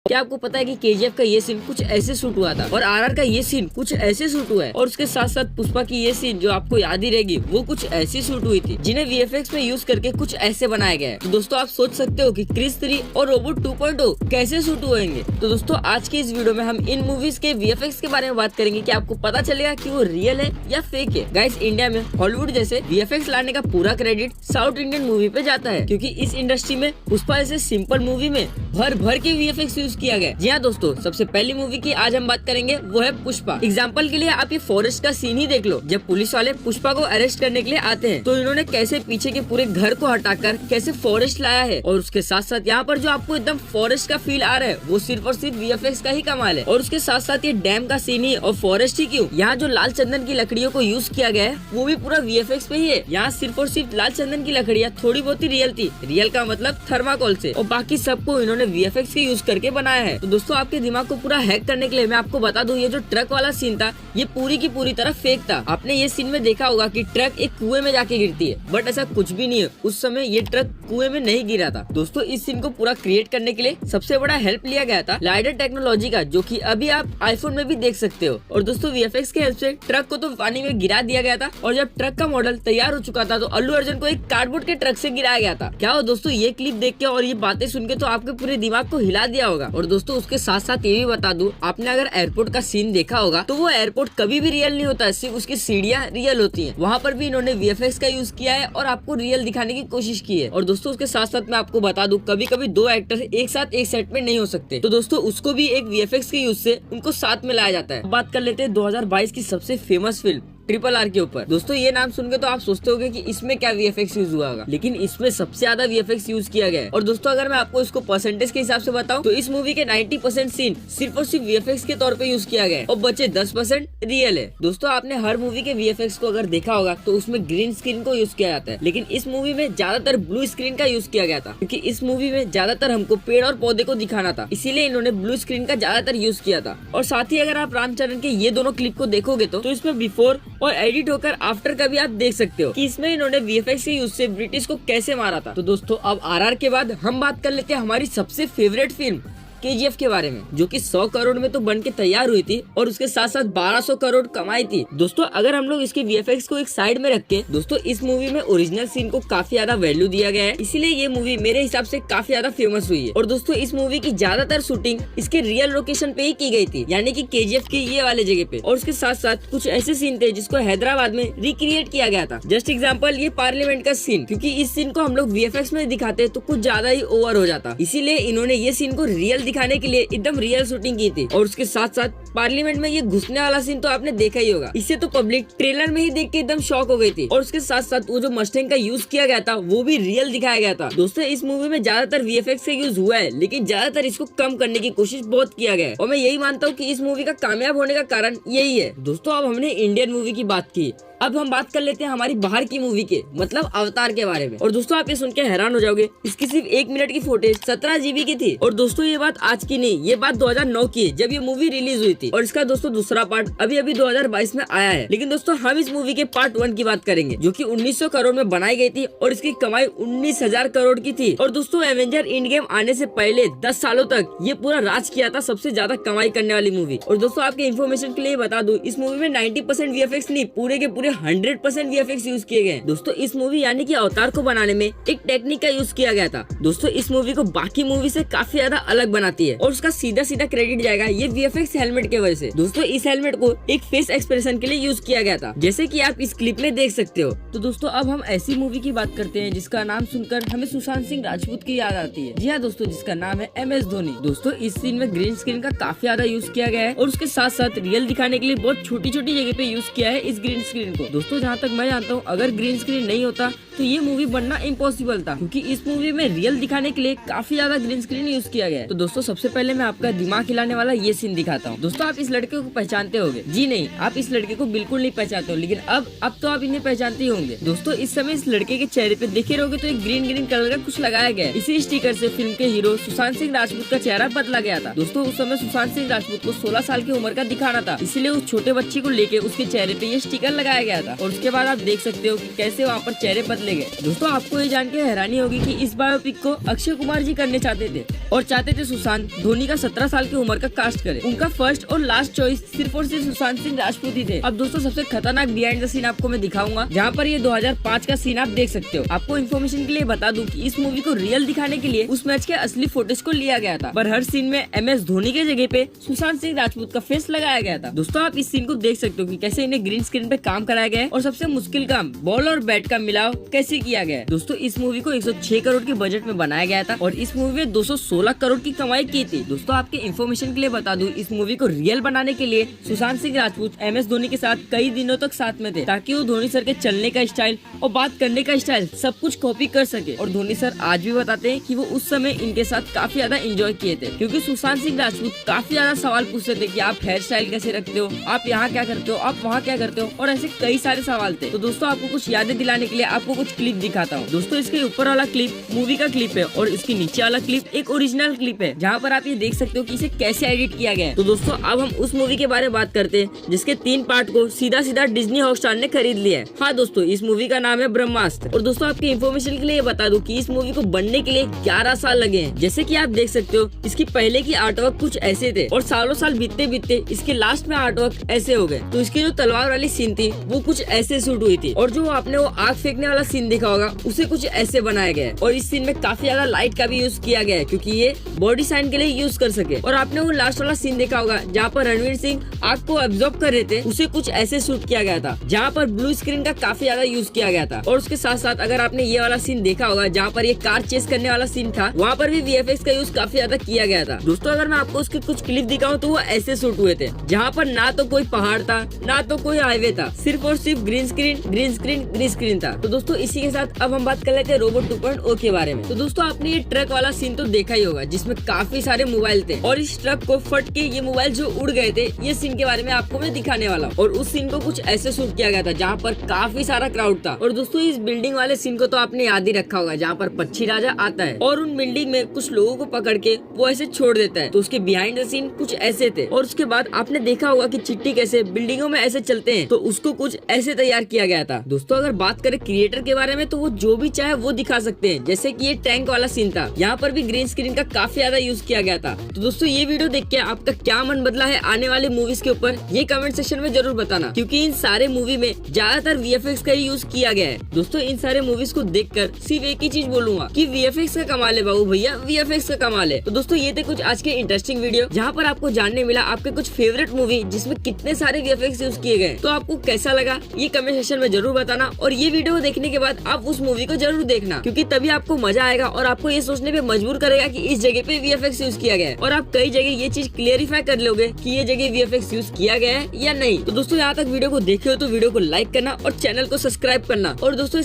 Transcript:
क्या आपको पता है कि केजीएफ का ये सीन कुछ ऐसे शूट हुआ था और आरआर का ये सीन कुछ ऐसे शूट हुआ है और उसके साथ साथ पुष्पा की ये सीन जो आपको याद ही रहेगी वो कुछ ऐसी शूट हुई थी जिन्हें वीएफएक्स में यूज करके कुछ ऐसे बनाया गया है। तो दोस्तों आप सोच सकते हो कि क्रिस 3 और रोबोट 2.0 कैसे शूट हुएंगे। तो दोस्तों आज की इस वीडियो में हम इन मूवीज के वीएफएक्स के बारे में बात करेंगे कि आपको पता चलेगा कि वो रियल है या फेक है। गाइस इंडिया में हॉलीवुड जैसे वीएफएक्स लाने का पूरा क्रेडिट साउथ इंडियन मूवी पे जाता है क्योंकि इस इंडस्ट्री में पुष्पा जैसे सिंपल मूवी में भर भर के वीएफएक्स यूज किया गया। जी हाँ दोस्तों, सबसे पहली मूवी की आज हम बात करेंगे वो है पुष्पा। एग्जाम्पल के लिए आप ये फॉरेस्ट का सीन ही देख लो। जब पुलिस वाले पुष्पा को अरेस्ट करने के लिए आते हैं तो इन्होंने कैसे पीछे के पूरे घर को हटाकर कैसे फॉरेस्ट लाया है और उसके साथ साथ यहाँ पर जो आपको एकदम फॉरेस्ट का फील आ रहा है वो सिर्फ और सिर्फ वीएफएक्स का ही कमाल है। और उसके साथ साथ ये डैम का सीन ही और फॉरेस्ट ही क्यों, यहाँ जो लाल चंदन की लकड़ियों को यूज किया गया है वो भी पूरा वीएफएक्स पे ही है। यहाँ सिर्फ और सिर्फ लाल चंदन की लकड़ियाँ थोड़ी बहुत ही रियल थी, रियल का मतलब थर्माकोल से, और बाकी सबको इन्होंने वीएफएक्स के यूज करके बनाया है। तो दोस्तों आपके दिमाग को पूरा हैक करने के लिए मैं आपको बता दूं, ये जो ट्रक वाला सीन था ये पूरी की पूरी तरह फेक था। आपने ये सीन में देखा होगा कि ट्रक एक कुएं में जाके गिरती है, बट ऐसा कुछ भी नहीं है। उस समय ये ट्रक कुएं में नहीं गिरा था। दोस्तों इस सीन को पूरा क्रिएट करने के लिए सबसे बड़ा हेल्प लिया गया था लाइडर टेक्नोलॉजी का, जो कि अभी आप आईफोन में भी देख सकते हो। और दोस्तों वीएफएक्स के हेल्प से ट्रक को तो पानी में गिरा दिया गया था और जब ट्रक का मॉडल तैयार हो चुका था तो अल्लू अर्जुन को एक कार्डबोर्ड के ट्रक से गिराया गया था। क्या हो दोस्तों, ये क्लिप देख के और ये बातें सुन के तो आपके पूरे दिमाग को हिला दिया होगा। और दोस्तों उसके साथ साथ ये भी बता दूं, आपने अगर एयरपोर्ट का सीन देखा होगा तो वो एयरपोर्ट कभी भी रियल नहीं होता है, सिर्फ उसकी सीढ़ियाँ रियल होती हैं। वहाँ पर भी इन्होंने वीएफएक्स का यूज किया है और आपको रियल दिखाने की कोशिश की है। और दोस्तों उसके साथ साथ मैं आपको बता दूं, कभी कभी दो एक्टर एक साथ एक सेट में नहीं हो सकते, तो दोस्तों उसको भी एक वीएफएक्स के यूज से उनको साथ में लाया जाता है। बात कर लेते हैं 2022 की सबसे फेमस फिल्म RRR के ऊपर। दोस्तों ये नाम सुन के तो आप सोचते होंगे कि इसमें क्या वीएफएक्स यूज हुआ होगा, लेकिन इसमें सबसे ज्यादा वीएफएक्स यूज किया गया है। और दोस्तों अगर मैं आपको इसको परसेंटेज के हिसाब से बताऊं तो इस मूवी के 90% सीन सिर्फ और सिर्फ वीएफएक्स के तौर पे यूज किया गया है और बचे 10% रियल है। दोस्तों आपने हर मूवी के वीएफएक्स को अगर देखा होगा तो उसमें ग्रीन स्क्रीन को यूज किया जाता है, लेकिन इस मूवी में ज्यादातर ब्लू स्क्रीन का यूज किया गया था क्योंकि इस मूवी में ज्यादातर हमको पेड़ और पौधे को दिखाना था, इसीलिए इन्होंने ब्लू स्क्रीन का ज्यादातर यूज किया था। और साथ ही अगर आप रामचरण के ये दोनों क्लिप को देखोगे तो इसमें बिफोर और एडिट होकर आफ्टर का भी आप देख सकते हो कि इसमें इन्होंने वीएफएक्स के यूज से ब्रिटिश को कैसे मारा था। तो दोस्तों अब आरआर के बाद हम बात कर लेते हैं हमारी सबसे फेवरेट फिल्म केजीएफ के बारे में, जो कि 100 करोड़ में तो बन के तैयार हुई थी और उसके साथ साथ 1200 करोड़ कमाई थी। दोस्तों अगर हम लोग इसके वीएफएक्स को एक साइड में रख के, दोस्तों इस मूवी में ओरिजिनल सीन को काफी ज्यादा वैल्यू दिया गया है, इसीलिए ये मूवी मेरे हिसाब से काफी ज्यादा फेमस हुई है। और दोस्तों इस मूवी की ज्यादातर शूटिंग इसके रियल लोकेशन पे ही की गई थी, यानी कि केजीएफ के ये वाले जगह पे। और उसके साथ साथ कुछ ऐसे सीन थे जिसको हैदराबाद में रिक्रिएट किया गया था। जस्ट एग्जाम्पल ये पार्लियामेंट का सीन, क्योंकि इस सीन को हम लोग वीएफएक्स में दिखाते तो कुछ ज्यादा ही ओवर हो जाता, इसीलिए इन्होंने ये सीन को रियल दिखाने के लिए एकदम रियल शूटिंग की थी। और उसके साथ साथ पार्लियामेंट में ये घुसने वाला सीन तो आपने देखा ही होगा, इससे तो पब्लिक ट्रेलर में ही देख के एकदम शॉक हो गई थी। और उसके साथ साथ वो जो मस्टैंग का यूज किया गया था वो भी रियल दिखाया गया था। दोस्तों इस मूवी में ज्यादातर वीएफएक्स का यूज हुआ है, लेकिन ज्यादातर इसको कम करने की कोशिश बहुत किया गया है और मैं यही मानता हूँ कि इस मूवी का कामयाब होने का कारण यही है। दोस्तों अब हमने इंडियन मूवी की बात की, अब हम बात कर लेते हैं हमारी बाहर की मूवी के मतलब अवतार के बारे में। और दोस्तों आप ये सुन के हैरान हो जाओगे, इसकी सिर्फ 1 मिनट की फुटेज 17 GB की थी। और दोस्तों ये बात आज की नहीं, ये बात 2009 की है जब ये मूवी रिलीज हुई थी। और इसका दोस्तों दूसरा पार्ट अभी 2022 में आया है। लेकिन दोस्तों हम इस मूवी के पार्ट 1 की बात करेंगे, जो कि 1900 करोड़ में बनाई गई थी और इसकी कमाई 19,000 करोड़ की थी। और दोस्तों एवेंजर एंड गेम आने से पहले 10 सालों तक ये पूरा राज किया था सबसे ज्यादा कमाई करने वाली मूवी। और दोस्तों आपके इन्फॉर्मेशन के लिए बता दूं, इस मूवी में 90% वीएफएक्स नहीं, पूरे के पूरे 100% वीएफएक्स यूज किए गए। दोस्तों इस मूवी यानी कि अवतार को बनाने में एक टेक्निक का यूज किया गया था। दोस्तों इस मूवी को बाकी मूवी से काफी ज्यादा अलग बनाती है और उसका सीधा सीधा क्रेडिट जाएगा ये वीएफएक्स हेलमेट के वजह से। दोस्तों इस हेलमेट को एक फेस एक्सप्रेशन के लिए यूज किया गया था, जैसे कि आप इस क्लिप में देख सकते हो। तो दोस्तों अब हम ऐसी मूवी की बात करते हैं जिसका नाम सुनकर हमें सुशांत सिंह राजपूत की याद आती है। जी हाँ दोस्तों, जिसका नाम है MS धोनी। दोस्तों इस सीन में ग्रीन स्क्रीन का काफी ज्यादा यूज किया गया है और उसके साथ साथ रियल दिखाने के लिए बहुत छोटी छोटी जगह पे यूज किया है इस ग्रीन स्क्रीन को। दोस्तों जहाँ तक मैं जानता हूँ अगर ग्रीन स्क्रीन नहीं होता तो ये मूवी बनना इम्पॉसिबल था, क्योंकि इस मूवी में रियल दिखाने के लिए काफी ज्यादा ग्रीन स्क्रीन यूज किया गया है। तो दोस्तों सबसे पहले मैं आपका दिमाग हिलाने वाला ये सीन दिखाता हूँ। दोस्तों आप इस लड़के को पहचानते होंगे। जी नहीं, आप इस लड़के को बिल्कुल नहीं पहचानते हो, लेकिन अब तो आप इन्हें पहचानते ही होंगे। दोस्तों इस समय इस लड़के के चेहरे पे देखे रहोगे तो एक ग्रीन कलर का कुछ लगाया गया है। इसी स्टिकर से फिल्म के हीरो सुशांत सिंह राजपूत का चेहरा बदला गया था। दोस्तों उस समय सुशांत सिंह राजपूत को 16 साल की उम्र का दिखाना था, इसलिए उस छोटे बच्चे को लेके उसके चेहरे पे ये स्टिकर लगाया गया था और उसके बाद आप देख सकते हो कि कैसे वहाँ पर चेहरे बदले गए। दोस्तों आपको ये जान के हैरानी होगी कि इस बायोपिक को अक्षय कुमार जी करने चाहते थे और चाहते थे सुशांत धोनी का 17 साल की उम्र का कास्ट करे। उनका फर्स्ट और लास्ट चॉइस सिर्फ और सिर्फ सुशांत सिंह राजपूत ही थे। अब दोस्तों सबसे खतरनाक बिहाइंड द सीन आपको मैं दिखाऊंगा, जहाँ पर ये 2005 का सीन आप देख सकते हो। आपको इन्फॉर्मेशन के लिए बता दूं कि इस मूवी को रियल दिखाने के लिए उस मैच के असली फुटेज को लिया गया था, पर हर सीन में MS धोनी के जगह पे सुशांत सिंह राजपूत का फेस लगाया गया था। दोस्तों आप इस सीन को देख सकते हो कि कैसे इन्हें ग्रीन स्क्रीन पे काम कराया गया है और सबसे मुश्किल काम बॉल और बैट का मिलाव कैसे किया गया है। दोस्तों इस मूवी को 106 करोड़ के बजट में बनाया गया था और इस मूवी में 216 करोड़ की कमाई की थी। दोस्तों आपके इन्फॉर्मेशन के लिए बता दूं, इस मूवी को रियल बनाने के लिए सुशांत सिंह राजपूत MS धोनी के साथ कई दिनों तक साथ में थे, ताकि वो धोनी सर के चलने का स्टाइल और बात करने का स्टाइल सब कुछ कॉपी कर सके। और धोनी सर आज भी बताते हैं कि वो उस समय इनके साथ काफी ज्यादा एंजॉय किए थे, क्योंकि सुशांत सिंह राजपूत काफी ज्यादा सवाल पूछते थे कि आप हेयर स्टाइल कैसे रखते हो, आप यहाँ क्या करते हो, आप वहाँ क्या करते हो, और ऐसे कई सारे सवाल थे। तो दोस्तों आपको कुछ यादें दिलाने के लिए आपको कुछ क्लिप दिखाता हूँ। दोस्तों इसके ऊपर वाला क्लिप मूवी का क्लिप है और इसके नीचे वाला क्लिप एक ओरिजिनल क्लिप है, जहाँ पर आप ये देख सकते हो कि इसे कैसे एडिट किया गया है। तो दोस्तों अब हम उस मूवी के बारे में बात करते हैं जिसके 3 पार्ट को सीधा सीधा डिज्नी हॉटस्टार ने खरीद लिया है। हाँ दोस्तों इस मूवी का नाम है ब्रह्मास्त्र। और दोस्तों आपकी इन्फॉर्मेशन के लिए बता दूं कि इस मूवी को बनने के लिए 11 साल लगे हैं। जैसे कि आप देख सकते हो इसकी पहले की आर्टवर्क कुछ ऐसे थे और सालों साल बीतते बीतते इसके लास्ट में आर्टवर्क ऐसे हो गए। तो इसकी जो तलवार वाली सीन थी वो कुछ ऐसे शूट हुई थी और जो आपने वो आग फेंकने वाला सीन देखा होगा उसे कुछ ऐसे बनाया गया है। और इस सीन में काफी ज्यादा लाइट का भी यूज किया गया है क्योंकि ये बॉडी साइन के लिए यूज कर सके। और आपने वो लास्ट वाला सीन देखा होगा जहाँ पर रणवीर सिंह आग को एब्जॉर्ब कर रहे थे, उसे कुछ ऐसे शूट किया गया था, जहाँ पर ब्लू स्क्रीन का काफी ज्यादा यूज किया गया था। और उसके साथ साथ अगर आपने ये वाला सीन देखा होगा जहाँ पर ये कार चेस करने वाला सीन था, वहाँ पर भी VFX का यूज काफी ज्यादा किया गया था। दोस्तों अगर मैं आपको उसके कुछ क्लिप दिखाऊं तो वो ऐसे शूट हुए थे, जहाँ पर ना तो कोई पहाड़ था ना तो कोई हाईवे था, सिर्फ और सिर्फ green screen green screen green screen था। तो दोस्तों इसी के साथ अब हम बात कर लेते हैं रोबोट 2.0 के बारे में। तो दोस्तों आपने ये ट्रक वाला सीन तो देखा ही होगा जिसमें काफी सारे मोबाइल थे और इस ट्रक को फट के ये मोबाइल जो उड़ गए थे, ये सीन के बारे में आपको मैं दिखाने वाला हूँ। और उस सीन को कुछ ऐसे शूट किया गया था जहाँ पर काफी सारा क्राउड था। और दोस्तों इस बिल्डिंग वाले सीन को तो आपने याद ही रखा होगा जहाँ पर पक्षी राजा आता है और उन बिल्डिंग में कुछ लोगों को पकड़ के वो ऐसे छोड़ देता है। तो उसके बिहाइंड द सीन कुछ ऐसे थे। और उसके बाद आपने देखा होगा कि चिट्टी कैसे बिल्डिंगों में ऐसे चलते हैं, तो उसको कुछ ऐसे तैयार किया गया था। दोस्तों अगर बात करें क्रिएटर के बारे में तो वो जो भी चाहे वो दिखा सकते हैं। जैसे कि ये टैंक वाला सीन था, यहाँ पर भी ग्रीन स्क्रीन का काफी ज्यादा यूज किया गया था। तो दोस्तों ये वीडियो देख के आपका क्या मन बदला है आने वाले मूवीज के ऊपर, ये कमेंट सेक्शन में जरूर बताना, क्योंकि इन सारे मूवी में ज्यादातर VFX का ही यूज किया गया है। दोस्तों इन सारे मूवीज को देखकर सिर्फ एक ही चीज बोलूंगा कि VFX का कमाल है बाबू भैया, VFX का कमाल है। तो दोस्तों ये थे कुछ आज के इंटरेस्टिंग वीडियो जहाँ पर आपको जानने मिला आपके कुछ फेवरेट मूवी जिसमें कितने सारे VFX यूज किए गए। तो आपको कैसा लगा ये कमेंट सेक्शन में जरूर बताना और ये वीडियो देखने के बाद आप उस मूवी को जरूर देखना, क्योंकि तभी आपको मजा आएगा और आपको ये सोचने पे मजबूर करेगा कि इस जगह पे VFX यूज किया गया है। और आप कई जगह ये चीज क्लियरिफाई कर लोगे कि ये जगह VFX यूज किया गया है या नहीं। तो दोस्तों यहाँ तक वीडियो को देखे हो तो वीडियो को लाइक करना और चैनल को सब्सक्राइब करना। और दोस्तों